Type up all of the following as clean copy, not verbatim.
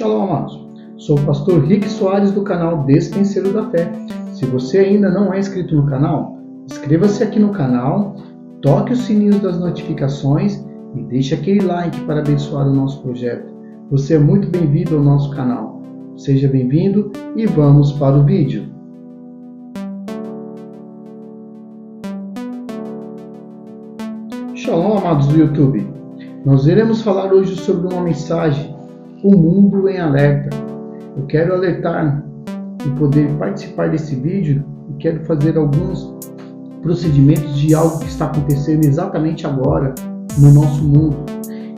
Shalom, amados. Sou o pastor Rick Soares do canal Despenseiro da Fé. Se você ainda não é inscrito no canal, inscreva-se aqui no canal, toque o sininho das notificações e deixe aquele like para abençoar o nosso projeto. Você é muito bem-vindo ao nosso canal. Seja bem-vindo e vamos para o vídeo. Shalom, amados do YouTube. Nós iremos falar hoje sobre uma mensagem, o mundo em alerta. Eu quero alertar e poder participar desse vídeo e quero fazer alguns procedimentos de algo que está acontecendo exatamente agora no nosso mundo.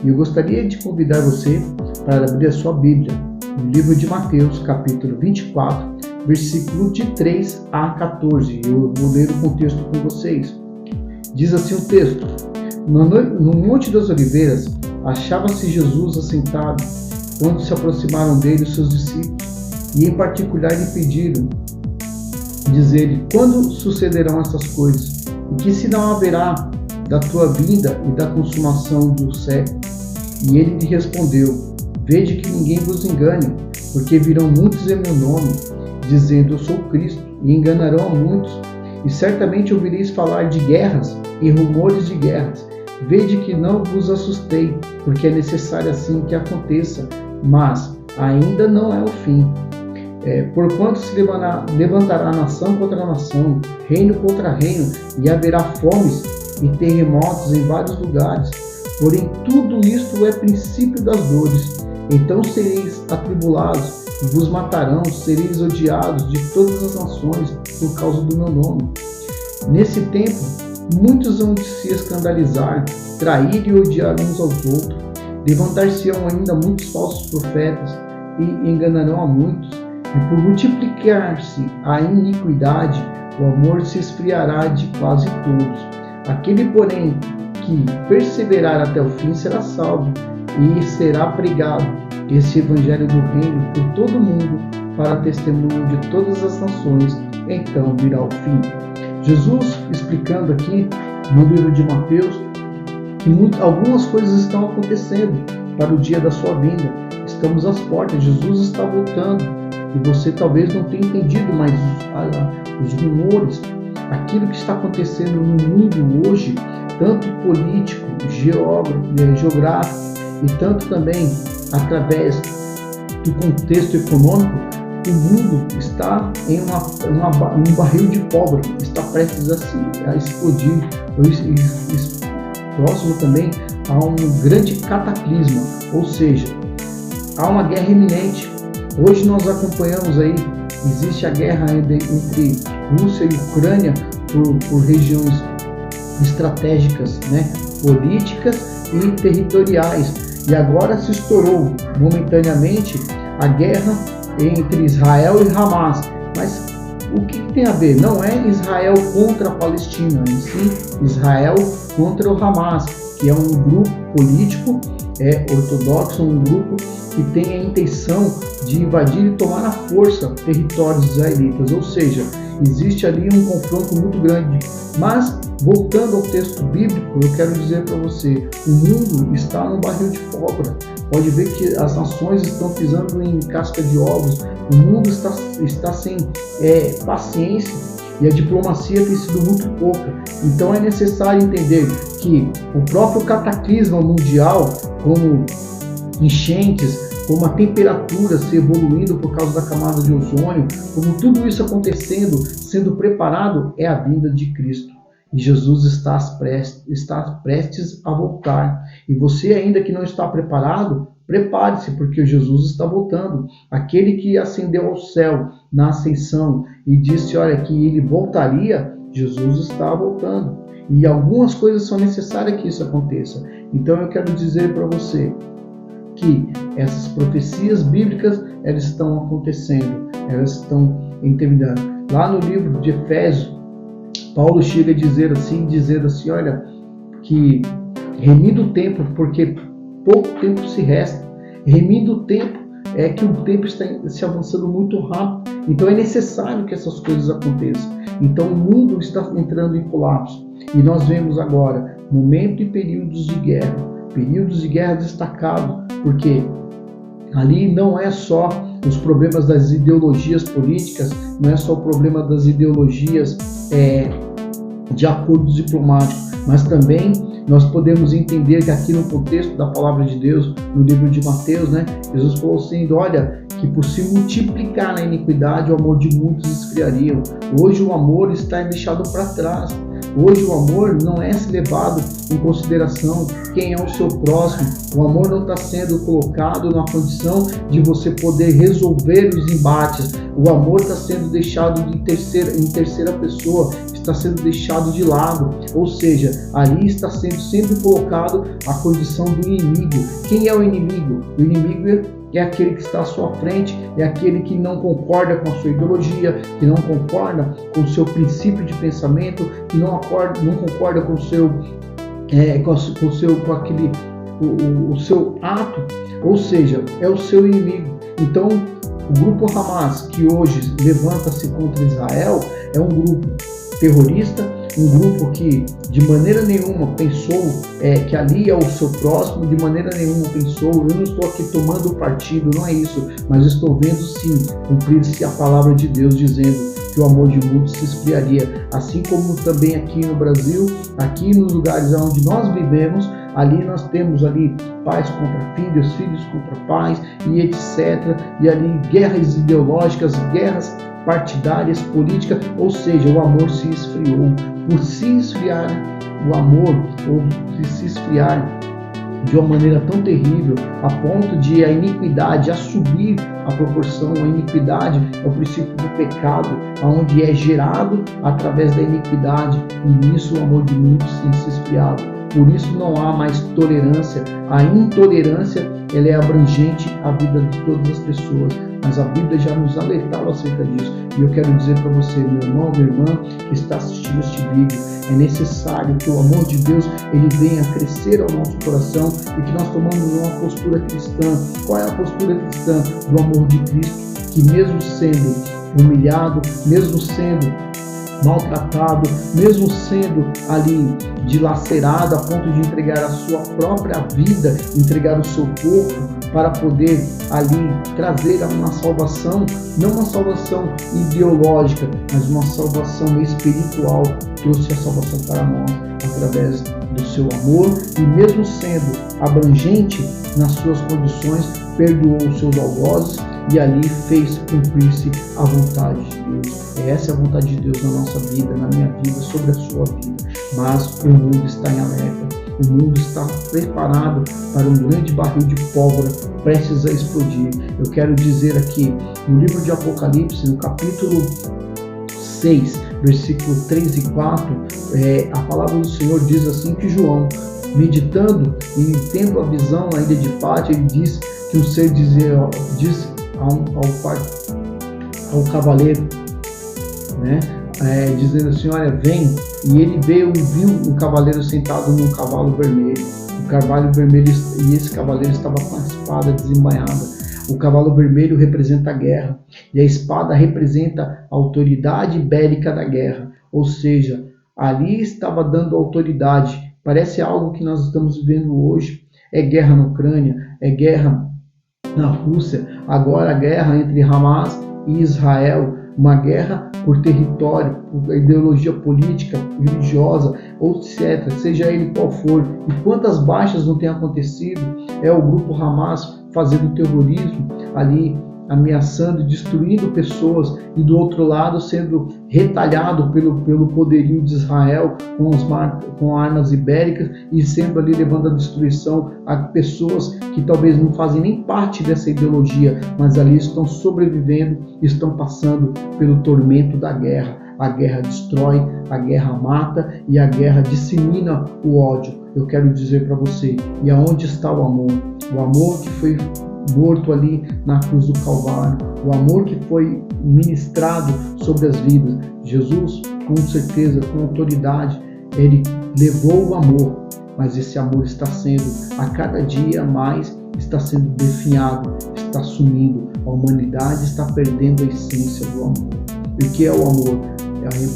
E eu gostaria de convidar você para abrir a sua Bíblia, no livro de Mateus, capítulo 24, versículo de 3 a 14. Eu vou ler o contexto com vocês. Diz assim o texto: No Monte das Oliveiras, achava-se Jesus assentado, quando se aproximaram dele os seus discípulos, e em particular lhe pediram, dizer-lhe, quando sucederão essas coisas? E que sinal haverá da tua vinda e da consumação do século? E ele lhe respondeu, vede que ninguém vos engane, porque virão muitos em meu nome, dizendo, eu sou Cristo, e enganarão a muitos. E certamente ouvireis falar de guerras e rumores de guerras. Vede que não vos assustei, porque é necessário assim que aconteça, mas ainda não é o fim. Porquanto se levantará nação contra nação, reino contra reino, e haverá fomes e terremotos em vários lugares. Porém, tudo isto é princípio das dores. Então sereis atribulados, e vos matarão, sereis odiados de todas as nações por causa do meu nome. Nesse tempo, muitos vão se escandalizar, trair e odiar uns aos outros. Levantar-se-ão ainda muitos falsos profetas e enganarão a muitos. E por multiplicar-se a iniquidade, o amor se esfriará de quase todos. Aquele, porém, que perseverar até o fim será salvo, e será pregado esse evangelho do reino por todo o mundo, para testemunho de todas as nações, então virá o fim. Jesus explicando aqui no livro de Mateus que algumas coisas estão acontecendo para o dia da sua vinda. Estamos às portas, Jesus está voltando e você talvez não tenha entendido, mas os rumores, aquilo que está acontecendo no mundo hoje, tanto político, geográfico e tanto também através do contexto econômico, o mundo está em um barril de pólvora, está prestes a explodir, próximo também a um grande cataclisma, ou seja, há uma guerra iminente. Hoje nós acompanhamos aí, existe a guerra entre Rússia e Ucrânia por regiões estratégicas, políticas e territoriais, e agora se estourou momentaneamente a guerra entre Israel e Hamas. Mas o que tem a ver? Não é Israel contra a Palestina, em si Israel contra o Hamas, que é um grupo político ortodoxo, um grupo que tem a intenção de invadir e tomar à força territórios israelitas, ou seja, existe ali um confronto muito grande. Mas, voltando ao texto bíblico, eu quero dizer para você, o mundo está num barril de pólvora. Pode ver que as nações estão pisando em casca de ovos, o mundo está sem paciência e a diplomacia tem sido muito pouca. Então é necessário entender que o próprio cataclisma mundial, como enchentes, como a temperatura se evoluindo por causa da camada de ozônio, como tudo isso acontecendo, sendo preparado, é a vinda de Cristo. E Jesus está prestes a voltar. E você ainda que não está preparado, prepare-se, porque Jesus está voltando. Aquele que ascendeu ao céu na ascensão e disse, olha, que ele voltaria, Jesus está voltando. E algumas coisas são necessárias que isso aconteça. Então eu quero dizer para você que essas profecias bíblicas, elas estão acontecendo, elas estão terminando. Lá no livro de Efésios, Paulo chega a dizer assim, olha, que remindo o tempo, porque pouco tempo se resta. Remindo o tempo é que o tempo está se avançando muito rápido, então é necessário que essas coisas aconteçam. Então o mundo está entrando em colapso, e nós vemos agora momento e períodos de guerra destacados, porque Ali não é só os problemas das ideologias políticas, não é só o problema das ideologias de acordos diplomáticos, mas também nós podemos entender que aqui no contexto da palavra de Deus, no livro de Mateus, Jesus falou assim, olha, que por se multiplicar na iniquidade, o amor de muitos esfriaria. Hoje o amor está deixado para trás. Hoje o amor não é levado em consideração quem é o seu próximo. O amor não está sendo colocado na condição de você poder resolver os embates. O amor está sendo deixado em terceira pessoa, está sendo deixado de lado. Ou seja, ali está sendo sempre colocado a condição do inimigo. Quem é o inimigo? O inimigo é aquele que está à sua frente, é aquele que não concorda com a sua ideologia, que não concorda com o seu princípio de pensamento, que não concorda com o seu ato, ou seja, é o seu inimigo. Então, o grupo Hamas, que hoje levanta-se contra Israel, é um grupo terrorista, um grupo que de maneira nenhuma pensou que ali é o seu próximo, de maneira nenhuma pensou, eu não estou aqui tomando partido, não é isso, mas estou vendo sim cumprir-se a palavra de Deus dizendo que o amor de muitos se esfriaria, assim como também aqui no Brasil, aqui nos lugares onde nós vivemos, ali nós temos ali pais contra filhos, filhos contra pais e etc, e ali guerras ideológicas, guerras partidárias, políticas, ou seja, o amor se esfriou. Por se esfriar o amor, ou se esfriar de uma maneira tão terrível, a ponto de a iniquidade assumir a proporção, a iniquidade é o princípio do pecado, onde é gerado através da iniquidade, e nisso o amor de muitos tem se esfriado. Por isso não há mais tolerância. A intolerância ela é abrangente à vida de todas as pessoas, mas a Bíblia já nos alertava acerca disso. E eu quero dizer para você, meu irmão, minha irmã, que está assistindo este vídeo, é necessário que o amor de Deus ele venha crescer ao nosso coração e que nós tomamos uma postura cristã. Qual é a postura cristã? Do amor de Cristo, que mesmo sendo humilhado, mesmo sendo maltratado, mesmo sendo ali dilacerado a ponto de entregar a sua própria vida, entregar o seu corpo para poder ali trazer uma salvação, não uma salvação ideológica, mas uma salvação espiritual, trouxe a salvação para nós através do seu amor e mesmo sendo abrangente nas suas condições, perdoou os seus algozes e ali fez cumprir-se a vontade de Deus. Essa é a vontade de Deus na nossa vida, na minha vida, sobre a sua vida. Mas o mundo está em alerta. O mundo está preparado para um grande barril de pólvora prestes a explodir. Eu quero dizer aqui, no livro de Apocalipse, no capítulo 6, versículo 3 e 4, a palavra do Senhor diz assim que João, meditando e tendo a visão na ilha de Pátia, ele diz que um ser diz ao cavaleiro, dizendo assim, olha, vem. E ele veio e viu um cavaleiro sentado num cavalo vermelho. O cavalo vermelho, e esse cavaleiro estava com a espada desembainhada. O cavalo vermelho representa a guerra, e a espada representa a autoridade bélica da guerra. Ou seja, ali estava dando autoridade. Parece algo que nós estamos vivendo hoje. É guerra na Ucrânia, é guerra na Rússia, agora a guerra entre Hamas e Israel, uma guerra por território, por ideologia política, religiosa, ou etc., seja ele qual for. E quantas baixas não têm acontecido? É o grupo Hamas fazendo terrorismo ali, ameaçando, destruindo pessoas, e do outro lado sendo retalhado pelo poderio de Israel com armas ibéricas e sendo ali levando a destruição a pessoas que talvez não fazem nem parte dessa ideologia, mas ali estão sobrevivendo, estão passando pelo tormento da guerra. A guerra destrói, a guerra mata e a guerra dissemina o ódio. Eu quero dizer para você, e aonde está o amor? O amor que foi morto ali na cruz do Calvário, o amor que foi ministrado sobre as vidas. Jesus, com certeza, com autoridade, ele levou o amor, mas esse amor está sendo, a cada dia mais, está sendo definhado, está sumindo. A humanidade está perdendo a essência do amor. E o que é o amor?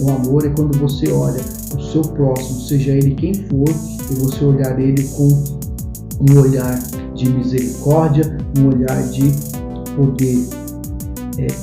O amor é quando você olha o seu próximo, seja ele quem for, e você olhar ele com um olhar de misericórdia, um olhar de poder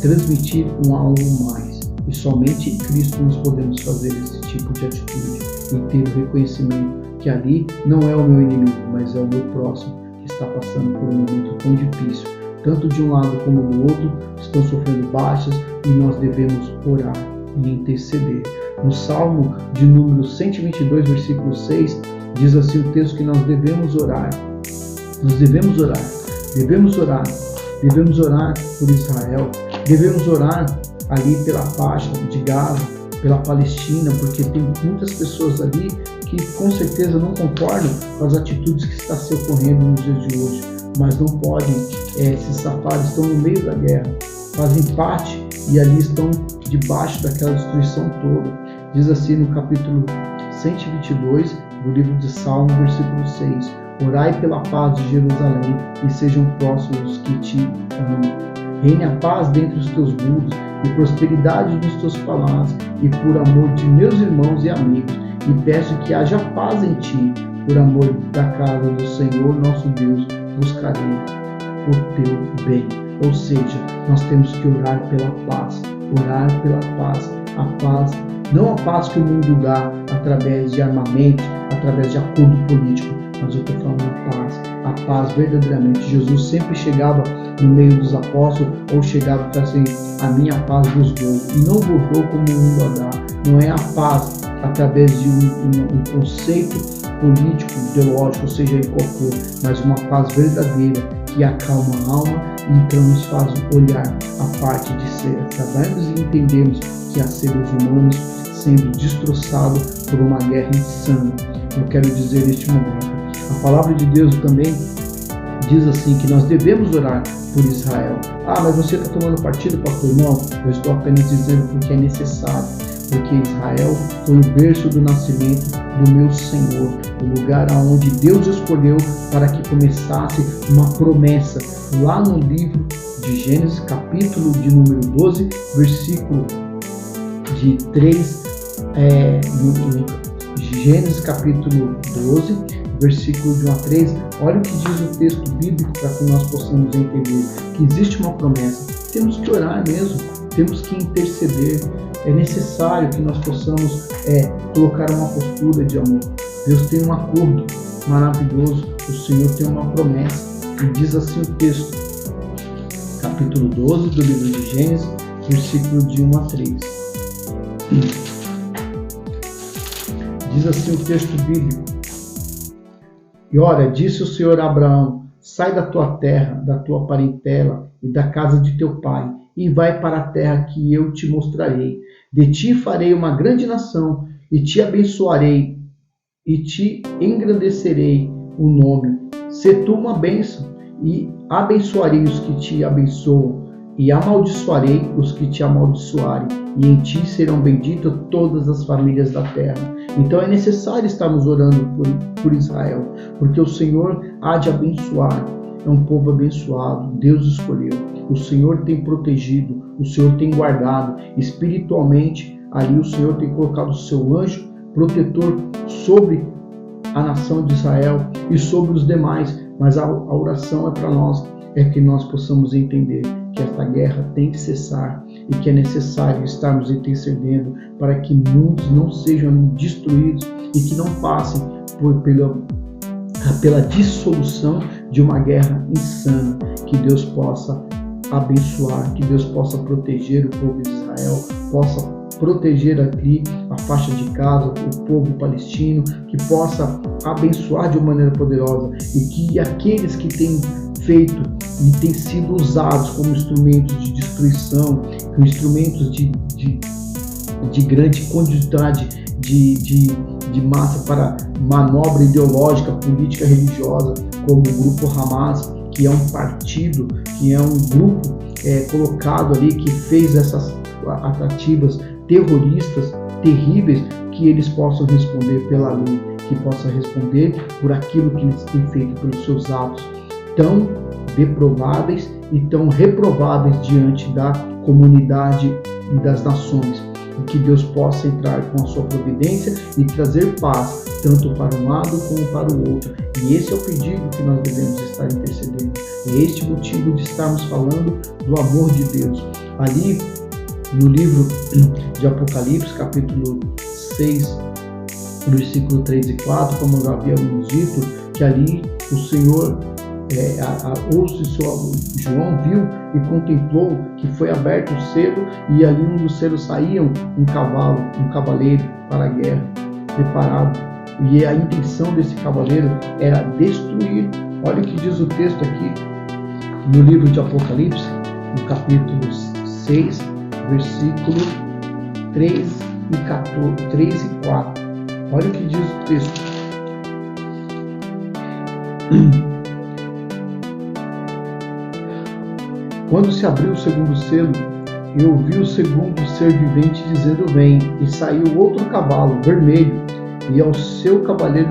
transmitir um algo mais. E somente em Cristo nós podemos fazer esse tipo de atitude e ter o reconhecimento que ali não é o meu inimigo, mas é o meu próximo que está passando por um momento tão difícil. Tanto de um lado como do outro estão sofrendo baixas e nós devemos orar e interceder. No Salmo de número 122, versículo 6, diz assim o texto que nós devemos orar. Nós devemos orar, devemos orar, devemos orar por Israel, devemos orar ali pela faixa de Gaza, pela Palestina, porque tem muitas pessoas ali que com certeza não concordam com as atitudes que estão se ocorrendo nos dias de hoje, mas não podem se safar, estão no meio da guerra, fazem parte e ali estão debaixo daquela destruição toda. Diz assim no capítulo 122 do livro de Salmo, versículo 6, orai pela paz de Jerusalém e sejam próximos os que te amam. Reine a paz dentre os teus muros e prosperidade nos teus palácios, e por amor de meus irmãos e amigos, e peço que haja paz em ti, por amor da casa do Senhor nosso Deus, buscarei o teu bem. Ou seja, nós temos que orar pela paz, a paz, não a paz que o mundo dá através de armamento, através de acordo político, mas eu estou falando a paz verdadeiramente. Jesus sempre chegava no meio dos apóstolos ou chegava para assim, a minha paz vos dou, e não vos dou como o mundo a dá. Não é a paz através de um conceito político, ideológico, seja ele qual for, mas uma paz verdadeira que acalma a alma e então nos faz olhar a parte de ser, sabemos e entendemos que há seres humanos sendo destroçados por uma guerra insana. Eu quero dizer neste momento, a palavra de Deus também diz assim que nós devemos orar por Israel. Mas você está tomando partido, pastor? Não, eu estou apenas dizendo porque é necessário, porque Israel foi o berço do nascimento do meu Senhor, o lugar onde Deus escolheu para que começasse uma promessa. Lá no livro de Gênesis, capítulo de número 12, versículo de 3, Gênesis capítulo 12, versículo de 1 a 3, olha o que diz o texto bíblico para que nós possamos entender que existe uma promessa. Temos que orar mesmo, temos que interceder, é necessário que nós possamos colocar uma postura de amor. Deus tem um acordo maravilhoso, o Senhor tem uma promessa, e diz assim o texto, capítulo 12 do livro de Gênesis, versículo de 1 a 3. Diz assim o texto bíblico: E ora, disse o Senhor a Abraão, sai da tua terra, da tua parentela e da casa de teu pai, e vai para a terra que eu te mostrarei. De ti farei uma grande nação, e te abençoarei, e te engrandecerei o nome. Sê tu uma bênção, e abençoarei os que te abençoam, e amaldiçoarei os que te amaldiçoarem, e em ti serão benditas todas as famílias da terra. Então é necessário estarmos orando por Israel, porque o Senhor há de abençoar. É um povo abençoado, Deus escolheu. O Senhor tem protegido, o Senhor tem guardado. Espiritualmente, ali o Senhor tem colocado o seu anjo protetor sobre a nação de Israel e sobre os demais. Mas a oração é para nós, é que nós possamos entender que esta guerra tem que cessar e que é necessário estarmos intercedendo para que muitos não sejam destruídos e que não passem pela dissolução de uma guerra insana. Que Deus possa abençoar, que Deus possa proteger o povo de Israel, possa proteger aqui a faixa de Gaza, o povo palestino, que possa abençoar de uma maneira poderosa e que aqueles que têm feito e têm sido usados como instrumentos de destruição, como instrumentos de grande quantidade de massa para manobra ideológica, política, religiosa, como o grupo Hamas, que é um partido, que é um grupo colocado ali, que fez essas atrativas terroristas terríveis, que eles possam responder pela lei, que possam responder por aquilo que eles têm feito, pelos seus atos tão deprováveis e tão reprováveis diante da comunidade e das nações. E que Deus possa entrar com a sua providência e trazer paz tanto para um lado como para o outro. E esse é o pedido que nós devemos estar intercedendo. É este motivo de estarmos falando do amor de Deus. Ali no livro de Apocalipse, capítulo 6, versículo 3 e 4, como já havíamos dito, que ali o Senhor, João viu e contemplou que foi aberto o selo, e ali um dos selos saíam um cavaleiro para a guerra, preparado. E a intenção desse cavaleiro era destruir. Olha o que diz o texto aqui no livro de Apocalipse, no capítulo 6, versículo 3 e 4. Olha o que diz o texto. Quando se abriu o segundo selo, eu ouvi o segundo ser vivente dizendo: vem. E saiu outro cavalo vermelho, e ao seu cavaleiro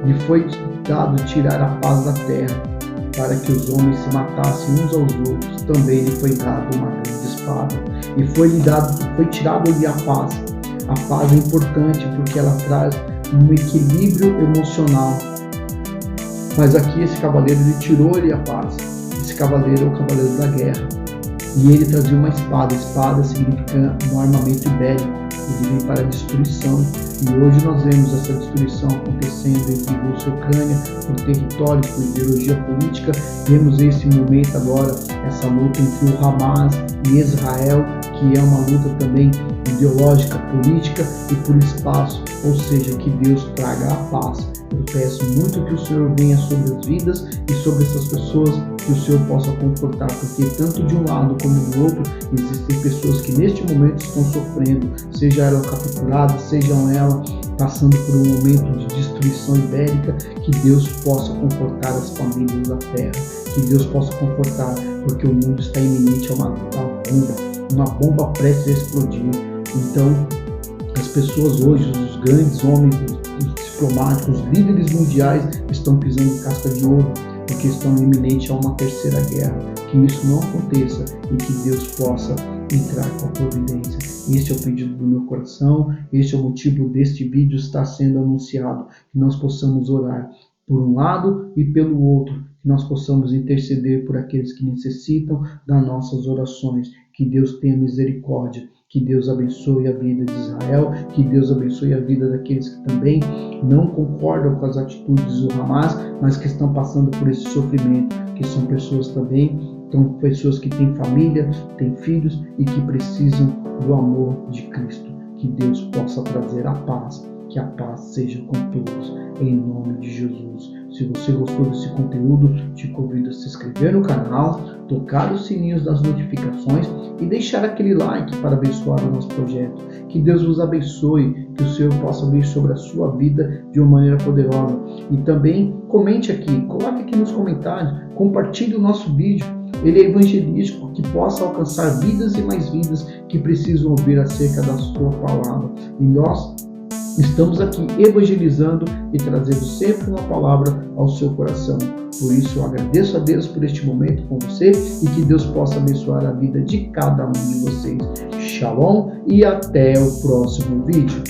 lhe foi dado tirar a paz da terra, para que os homens se matassem uns aos outros. Também lhe foi dado uma grande espada, e foi tirado-lhe a paz. A paz é importante porque ela traz um equilíbrio emocional. Mas aqui esse cavaleiro, ele tirou-lhe a paz. Esse cavaleiro é o cavaleiro da guerra. E ele trazia uma espada. Espada significa um armamento ibérico. Ele vem para a destruição. E hoje nós vemos essa destruição acontecendo entre Rússia e Ucrânia, por territórios, por ideologia política. Vemos esse momento agora, essa luta entre o Hamas e Israel, que é uma luta também ideológica, política e por espaço. Ou seja, que Deus traga a paz. Eu peço muito que o Senhor venha sobre as vidas e sobre essas pessoas, que o Senhor possa confortar, porque tanto de um lado como do outro existem pessoas que neste momento estão sofrendo, seja ela capturada, sejam elas passando por um momento de destruição ibérica. Que Deus possa confortar as famílias da terra, que Deus possa confortar, porque o mundo está iminente a uma bomba prestes a explodir. Então, as pessoas hoje, os grandes homens, os diplomáticos, os líderes mundiais estão pisando em casca de ouro, porque estão iminentes a uma terceira guerra. Que isso não aconteça e que Deus possa entrar com a providência. Este é o pedido do meu coração, este é o motivo deste vídeo estar sendo anunciado, que nós possamos orar por um lado e pelo outro, que nós possamos interceder por aqueles que necessitam das nossas orações. Que Deus tenha misericórdia, que Deus abençoe a vida de Israel, que Deus abençoe a vida daqueles que também não concordam com as atitudes do Hamas, mas que estão passando por esse sofrimento, que são pessoas também, são pessoas que têm família, têm filhos e que precisam do amor de Cristo. Que Deus possa trazer a paz, que a paz seja com todos, em nome de Jesus. Se você gostou desse conteúdo, te convido a se inscrever no canal, tocar os sininhos das notificações e deixar aquele like para abençoar o nosso projeto. Que Deus vos abençoe, que o Senhor possa vir sobre a sua vida de uma maneira poderosa. E também comente aqui, coloque aqui nos comentários, compartilhe o nosso vídeo. Ele é evangelístico, que possa alcançar vidas e mais vidas que precisam ouvir acerca da sua palavra. E nós estamos aqui evangelizando e trazendo sempre uma palavra ao seu coração. Por isso eu agradeço a Deus por este momento com você e que Deus possa abençoar a vida de cada um de vocês. Shalom e até o próximo vídeo.